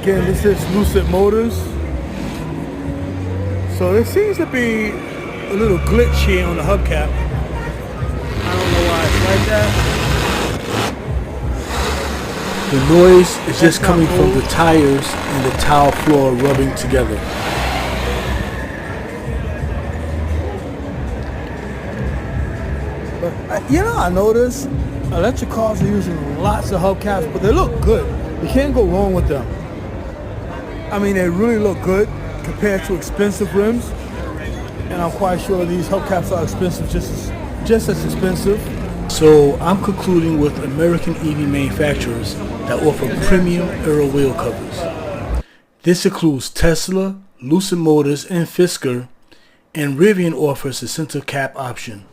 Again, this is Lucid Motors. So there seems to be a little glitch here on the hubcap. I don't know why it's like that. The noise is just coming from the tires and the tile floor rubbing together. But you know, I noticed electric cars are using lots of hubcaps, but they look good. You can't go wrong with them. I mean, they really look good compared to expensive rims, and I'm quite sure these hubcaps are expensive, just as expensive. So I'm concluding with American EV manufacturers that offer premium aero wheel covers. This includes Tesla, Lucid Motors, and Fisker, and Rivian offers a center cap option.